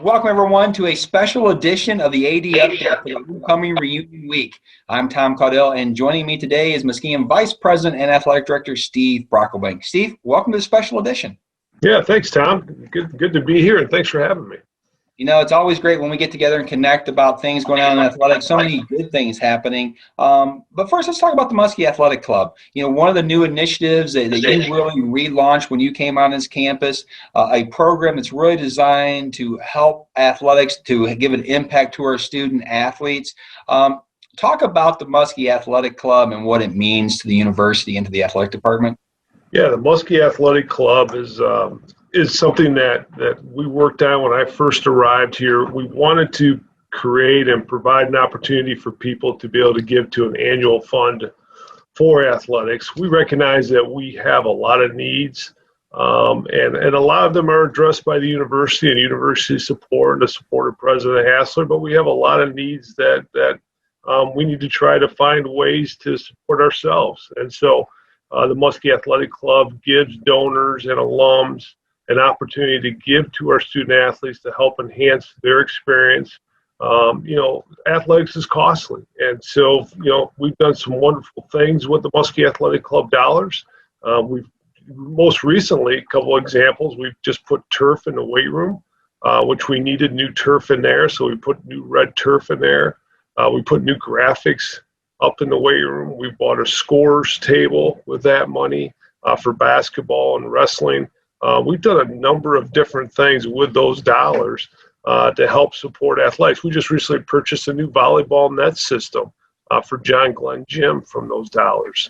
Welcome, everyone, to a special edition of the AD Update for the upcoming Reunion Week. I'm Tom Caudell, and joining me today is Muskingum Vice President and Athletic Director Steve Brockelbank. Steve, welcome to the special edition. Yeah, thanks, Tom. Good to be here, and thanks for having me. You know, it's always great when we get together and connect about things going on in athletics. So many good things happening. But first, let's talk about the Muskie Athletic Club. You know, one of the new initiatives that you really relaunched when you came on this campus, a program that's really designed to help athletics, to give an impact to our student athletes. Talk about the Muskie Athletic Club and what it means to the university and to the athletic department. Yeah, the Muskie Athletic Club is something that we worked on when I first arrived here. We wanted to create and provide an opportunity for people to be able to give to an annual fund for athletics. We recognize that we have a lot of needs, and a lot of them are addressed by the university and university support, the support of President Hassler, but we have a lot of needs that we need to try to find ways to support ourselves. And so the Muskie Athletic Club gives donors and alums an opportunity to give to our student athletes to help enhance their experience. Athletics is costly. And so, we've done some wonderful things with the Muskie Athletic Club dollars. We've most recently, a couple of examples, we've just put turf in the weight room, which we needed new turf in there. So we put new red turf in there. We put new graphics up in the weight room. We bought a scorer's table with that money for basketball and wrestling. We've done a number of different things with those dollars to help support athletics. We just recently purchased a new volleyball net system for John Glenn Gym from those dollars.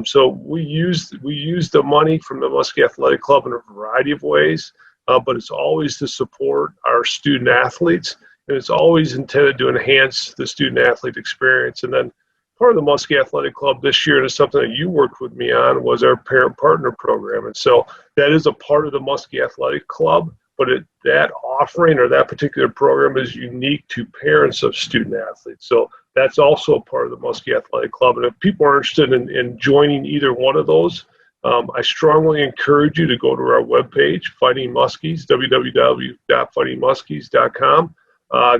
So we use the money from the Muskie Athletic Club in a variety of ways, but it's always to support our student athletes, and it's always intended to enhance the student athlete experience. And then part of the Muskie Athletic Club this year, and it's something that you worked with me on, was our parent partner program. And so that is a part of the Muskie Athletic Club, but that offering or that particular program is unique to parents of student athletes. So that's also a part of the Muskie Athletic Club. And if people are interested in joining either one of those, I strongly encourage you to go to our webpage, Fighting Muskies, www.fightingmuskies.com.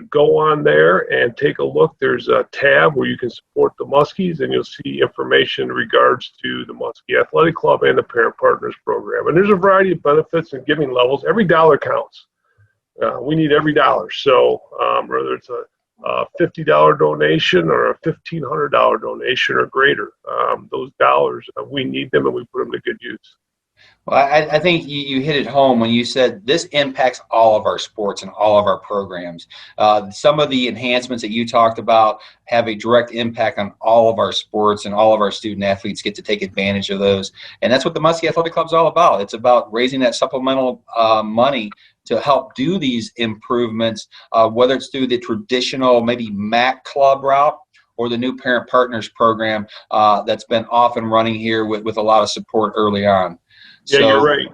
Go on there and take a look. There's a tab where you can support the Muskies, and you'll see information in regards to the Muskie Athletic Club and the Parent Partners Program. And there's a variety of benefits and giving levels. Every dollar counts. We need every dollar. So whether it's a $50 donation or a $1,500 donation or greater, those dollars, we need them and we put them to good use. Well, I think you hit it home when you said this impacts all of our sports and all of our programs. Some of the enhancements that you talked about have a direct impact on all of our sports, and all of our student athletes get to take advantage of those. And that's what the Muskie Athletic Club is all about. It's about raising that supplemental money to help do these improvements, whether it's through the traditional maybe MAC club route or the new Parent Partners Program that's been off and running here with a lot of support early on. Yeah, you're right.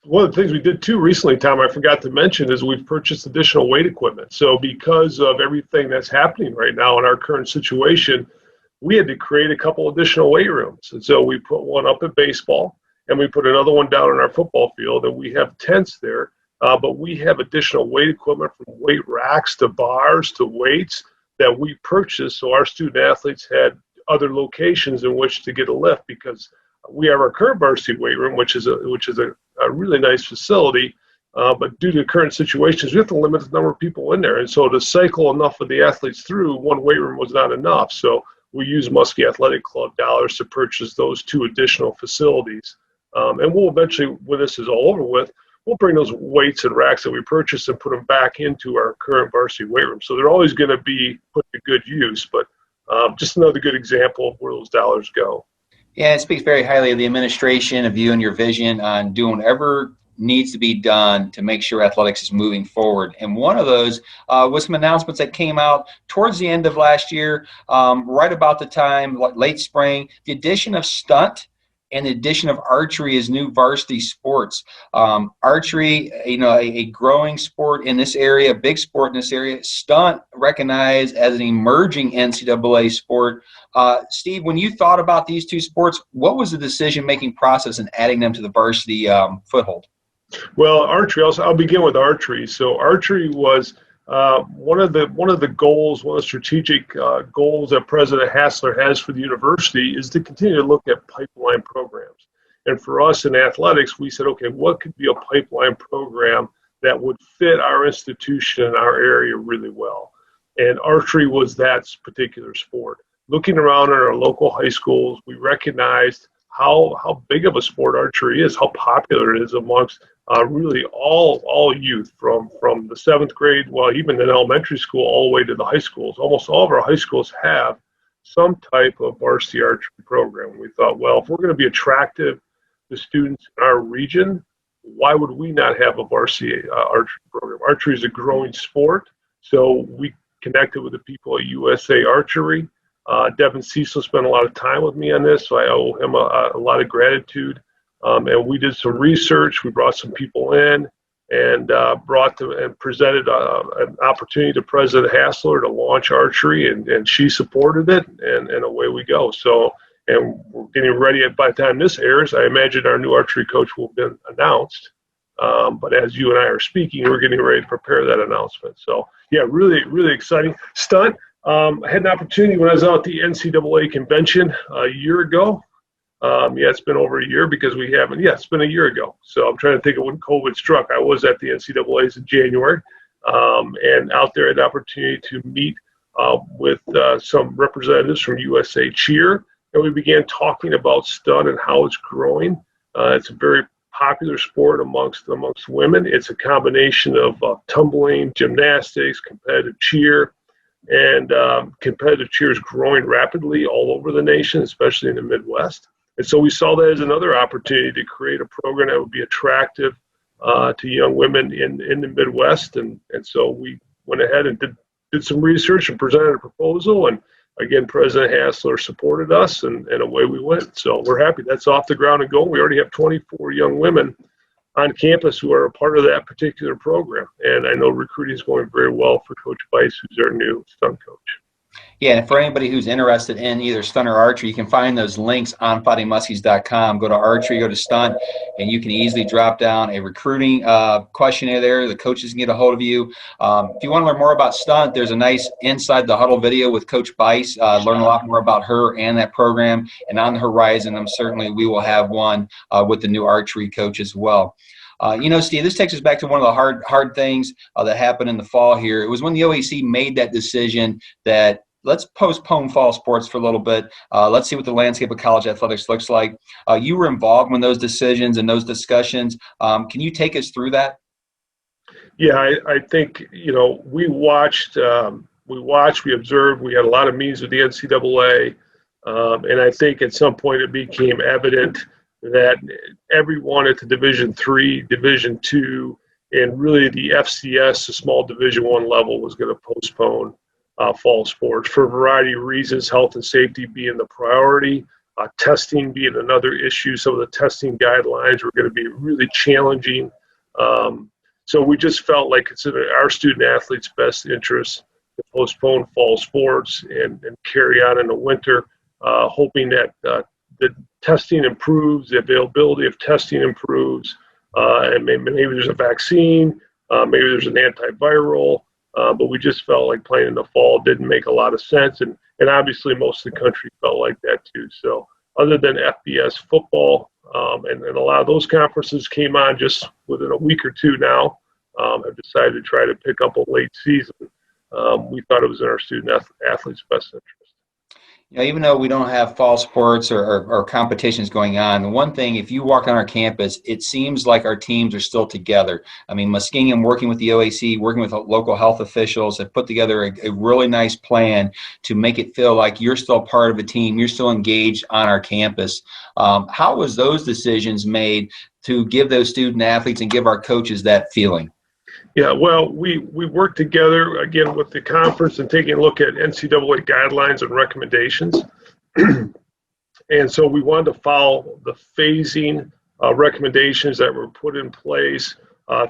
One of the things we did too recently, Tom, I forgot to mention, is we've purchased additional weight equipment. So because of everything that's happening right now in our current situation, we had to create a couple additional weight rooms. And so we put one up at baseball, and we put another one down in our football field, and we have tents there. But we have additional weight equipment, from weight racks to bars to weights, that we purchased so our student athletes had other locations in which to get a lift, because we have our current varsity weight room, which is a really nice facility, but due to current situations, we have to limit the number of people in there. And so to cycle enough of the athletes through, one weight room was not enough. So we use Muskie Athletic Club dollars to purchase those two additional facilities. And we'll eventually, when this is all over with, we'll bring those weights and racks that we purchased and put them back into our current varsity weight room. So they're always going to be put to good use, but just another good example of where those dollars go. Yeah, it speaks very highly of the administration, of you and your vision on doing whatever needs to be done to make sure athletics is moving forward. And one of those was some announcements that came out towards the end of last year, right about the time, late spring, the addition of stunt and the addition of archery as new varsity sports. Archery, a growing sport in this area, a big sport in this area. Stunt recognized as an emerging NCAA sport. Steve, when you thought about these two sports, what was the decision-making process in adding them to the varsity foothold? Well, archery. I'll begin with archery. So archery was one of the goals, one of the strategic goals that President Hassler has for the university is to continue to look at pipeline programs. And for us in athletics, we said, okay, what could be a pipeline program that would fit our institution and our area really well? And archery was that particular sport. Looking around at our local high schools, we recognized how big of a sport archery is, how popular it is amongst really all youth from the seventh grade, well, even in elementary school, all the way to the high schools. Almost all of our high schools have some type of varsity archery program. We thought, well, if we're going to be attractive to students in our region, why would we not have a varsity archery program? Archery is a growing sport, so we connected with the people at USA Archery. Devin Cecil spent a lot of time with me on this, so I owe him a lot of gratitude. And we did some research. We brought some people in and brought them and presented an opportunity to President Hassler to launch archery, and she supported it, and away we go. So, and we're getting ready. By the time this airs, I imagine our new archery coach will have been announced. But as you and I are speaking, we're getting ready to prepare that announcement. So, yeah, really, really exciting stunt. I had an opportunity when I was out at the NCAA convention a year ago. It's been over a year because we haven't. Yeah, it's been a year ago. So I'm trying to think of when COVID struck. I was at the NCAA's in January, and out there I had the opportunity to meet with some representatives from USA Cheer, and we began talking about stunt and how it's growing. It's a very popular sport amongst women. It's a combination of tumbling, gymnastics, competitive cheer. And competitive cheer is growing rapidly all over the nation, especially in the Midwest. And so we saw that as another opportunity to create a program that would be attractive to young women in the Midwest. And so we went ahead and did some research and presented a proposal. And again, President Hassler supported us, and away we went. So we're happy that's off the ground and going. We already have 24 young women on campus who are a part of that particular program. And I know recruiting is going very well for Coach Bice, who's our new stunt coach. Yeah, and for anybody who's interested in either stunt or archery, you can find those links on fightingmuskies.com. Go to archery, go to stunt, and you can easily drop down a recruiting questionnaire there. The coaches can get a hold of you. If you want to learn more about stunt, there's a nice Inside the Huddle video with Coach Bice. Learn a lot more about her and that program. And on the horizon, certainly we will have one with the new archery coach as well. Steve, this takes us back to one of the hard things that happened in the fall here. It was when the OAC made that decision that let's postpone fall sports for a little bit. Let's see what the landscape of college athletics looks like. You were involved in those decisions and those discussions. Can you take us through that? Yeah, I think, we watched, we observed, we had a lot of meetings with the NCAA. And I think at some point it became evident that everyone at the Division III, Division II, and really the FCS, the small Division I level, was going to postpone fall sports for a variety of reasons, health and safety being the priority, testing being another issue. Some of the testing guidelines were going to be really challenging. So we just felt like it's in our student athletes' best interest to postpone fall sports and carry on in the winter, hoping that the testing improves, the availability of testing improves, and maybe there's a vaccine, maybe there's an antiviral, but we just felt like playing in the fall didn't make a lot of sense, and obviously most of the country felt like that too. So other than FBS football, and a lot of those conferences came on just within a week or two now, have decided to try to pick up a late season. We thought it was in our student athletes' best interest. Even though we don't have fall sports or competitions going on, the one thing, if you walk on our campus, it seems like our teams are still together. I mean, Muskingum, working with the OAC, working with local health officials, have put together a really nice plan to make it feel like you're still part of a team, you're still engaged on our campus. How was those decisions made to give those student athletes and give our coaches that feeling? Yeah, well, we worked together, again, with the conference and taking a look at NCAA guidelines and recommendations. And so we wanted to follow the phasing recommendations that were put in place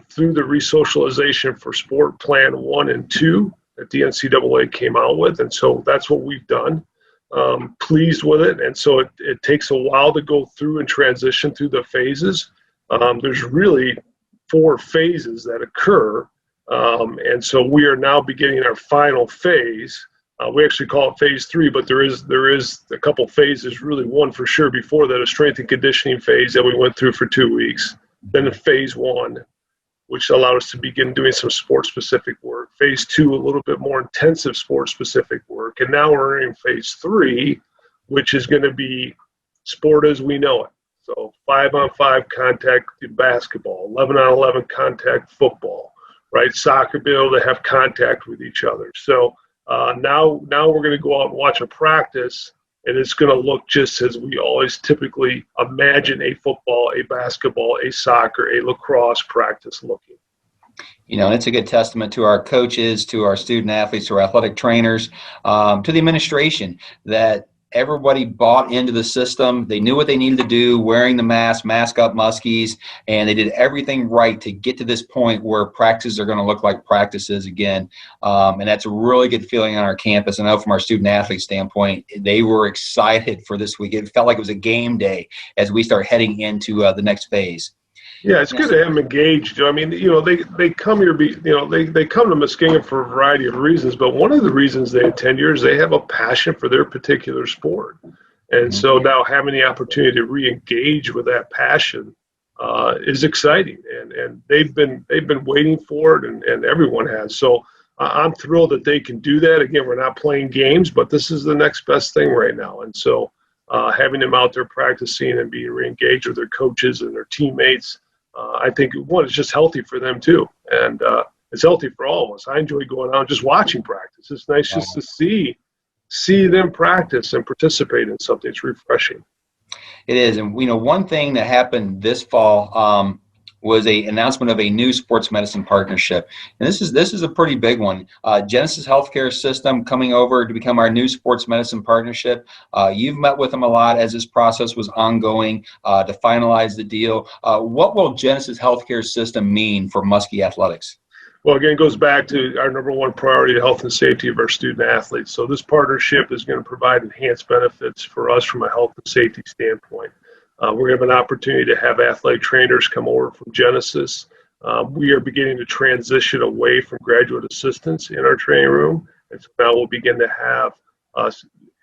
through the Resocialization for Sport Plan 1 and 2 that the NCAA came out with. And so that's what we've done. Pleased with it. And so it takes a while to go through and transition through the phases. There's really 4 phases that occur. And so we are now beginning our final phase. We actually call it phase 3, but there is a couple phases, really one for sure before that, a strength and conditioning phase that we went through for 2 weeks. Then a phase 1, which allowed us to begin doing some sport-specific work. Phase 2, a little bit more intensive sport-specific work. And now we're in phase 3, which is going to be sport as we know it. So 5-on-5 contact basketball, 11-on-11 contact football, right? Soccer, be able to have contact with each other. So now we're going to go out and watch a practice, and it's going to look just as we always typically imagine a football, a basketball, a soccer, a lacrosse practice looking. And it's a good testament to our coaches, to our student athletes, to our athletic trainers, to the administration, that everybody bought into the system. They knew what they needed to do, wearing the mask up Muskies, and they did everything right to get to this point where practices are going to look like practices again. And that's a really good feeling on our campus. I know from our student athlete standpoint, they were excited for this week. It felt like it was a game day as we start heading into the next phase. Yeah, it's good to have them engaged. I mean, they come here, they come to Muskingum for a variety of reasons, but one of the reasons they attend here is they have a passion for their particular sport. And so now having the opportunity to re-engage with that passion is exciting. And they've been waiting for it, and everyone has. So I'm thrilled that they can do that. Again, we're not playing games, but this is the next best thing right now. And so having them out there practicing and being re-engaged with their coaches and their teammates, I think, one, it's just healthy for them too. And it's healthy for all of us. I enjoy going out and just watching practice. It's nice just to see them practice and participate in something. It's refreshing. It is. And, one thing that happened this fall was a announcement of a new sports medicine partnership. And this is a pretty big one. Genesis Healthcare System coming over to become our new sports medicine partnership. You've met with them a lot as this process was ongoing to finalize the deal. What will Genesis Healthcare System mean for Muskie athletics? Well, again, it goes back to our number one priority, the health and safety of our student athletes. So this partnership is going to provide enhanced benefits for us from a health and safety standpoint. We're going to have an opportunity to have athletic trainers come over from Genesis. We are beginning to transition away from graduate assistants in our training room. And so now we'll begin to have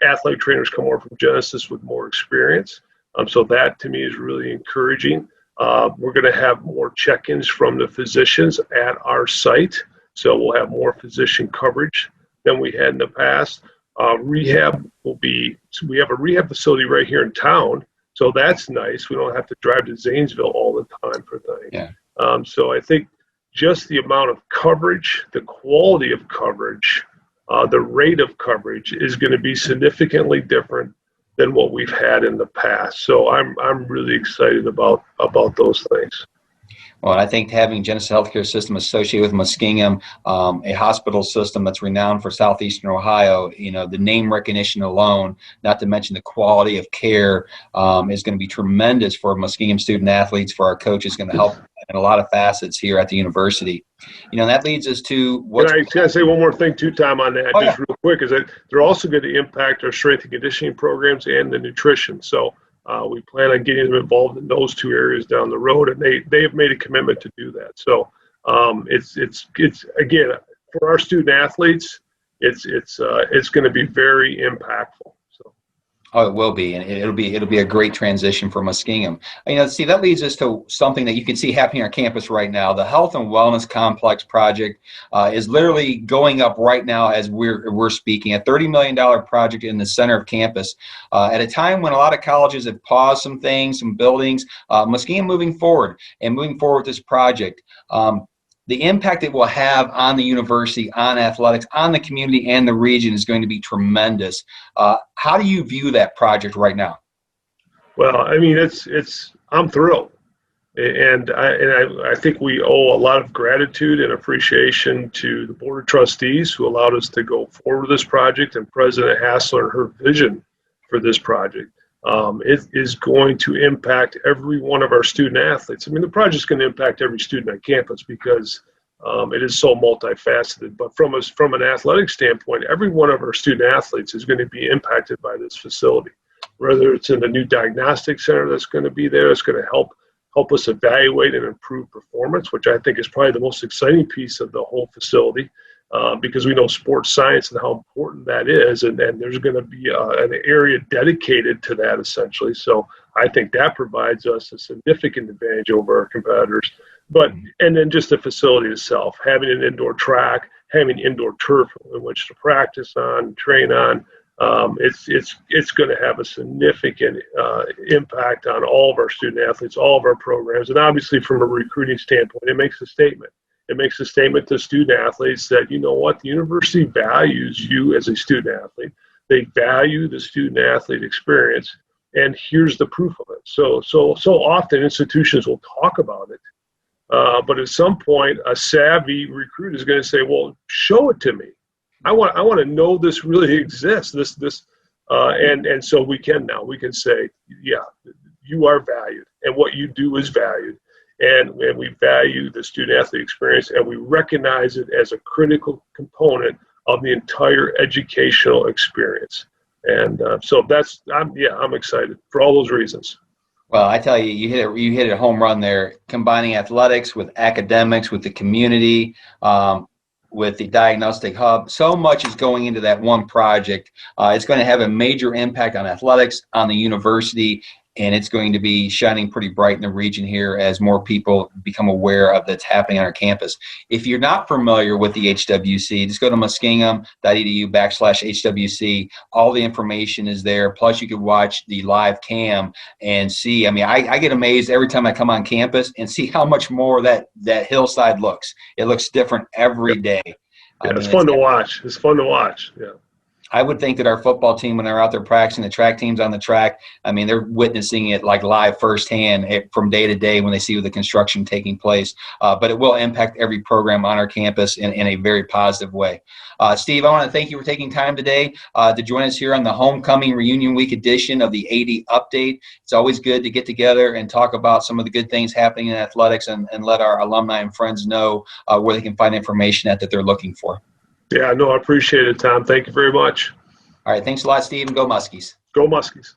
athletic trainers come over from Genesis with more experience. So that, to me, is really encouraging. We're going to have more check-ins from the physicians at our site. So we'll have more physician coverage than we had in the past. Rehab we have a rehab facility right here in town. So that's nice. We don't have to drive to Zanesville all the time for things. Yeah. So I think just the amount of coverage, the quality of coverage, the rate of coverage is going to be significantly different than what we've had in the past. So I'm really excited about those things. Well, I think having Genesis Healthcare System associated with Muskingum, a hospital system that's renowned for southeastern Ohio, the name recognition alone, not to mention the quality of care, is going to be tremendous for Muskingum student athletes, for our coaches, going to help in a lot of facets here at the university. That leads us to Can I say one more thing too, Tom, on that, real quick, is that they're also going to impact our strength and conditioning programs and the nutrition. So we plan on getting them involved in those two areas down the road, and they have made a commitment to do that. So it's again, for our student athletes, it's going to be very impactful. So. Oh, it will be, and it'll be a great transition for Muskingum. See, that leads us to something that you can see happening on campus right now. The Health and Wellness Complex project is literally going up right now as we're speaking. A $30 million project in the center of campus at a time when a lot of colleges have paused some things, some buildings. Muskingum moving forward with this project. The impact it will have on the university, on athletics, on the community, and the region is going to be tremendous. How do you view that project right now? Well, I mean, I'm thrilled, and I think we owe a lot of gratitude and appreciation to the Board of Trustees who allowed us to go forward with this project, and President Hassler and her vision for this project. It is going to impact every one of our student athletes. I mean, the project is going to impact every student on campus because it is so multifaceted. But from an athletic standpoint, every one of our student athletes is going to be impacted by this facility. Whether it's in the new diagnostic center that's going to be there, it's going to help help us evaluate and improve performance, which I think is probably the most exciting piece of the whole facility, because we know sports science and how important that is, and there's going to be an area dedicated to that essentially. So I think that provides us a significant advantage over our competitors. But and then just the facility itself, having an indoor track, having indoor turf in which to practice on, train on, it's going to have a significant impact on all of our student athletes, all of our programs, and obviously from a recruiting standpoint, it makes a statement. It makes a statement to student athletes that, you know what, the university values you as a student athlete. They value the student athlete experience, and here's the proof of it. So often institutions will talk about it, but at some point, a savvy recruit is going to say, "Well, show it to me. I want to know this really exists." And so we can say, "Yeah, you are valued, and what you do is valued." And we value the student-athlete experience, and we recognize it as a critical component of the entire educational experience. And so I'm excited for all those reasons. Well, I tell you, you hit a home run there, combining athletics with academics, with the community, with the diagnostic hub. So much is going into that one project. It's going to have a major impact on athletics, on the university, and it's going to be shining pretty bright in the region here as more people become aware of that's happening on our campus. If you're not familiar with the HWC, just go to muskingum.edu/HWC. All the information is there. Plus, you can watch the live cam and see. I mean, I get amazed every time I come on campus and see how much more that hillside looks. It looks different every day. Yeah, it's fun to watch. It's fun to watch. Yeah. I would think that our football team, when they're out there practicing, the track team's on the track, I mean, they're witnessing it like live firsthand from day to day when they see the construction taking place. But it will impact every program on our campus in a very positive way. Steve, I want to thank you for taking time today to join us here on the Homecoming Reunion Week edition of the AD Update. It's always good to get together and talk about some of the good things happening in athletics and let our alumni and friends know where they can find information that they're looking for. Yeah, no, I appreciate it, Tom. Thank you very much. All right, thanks a lot, Steve, and go Muskies. Go Muskies.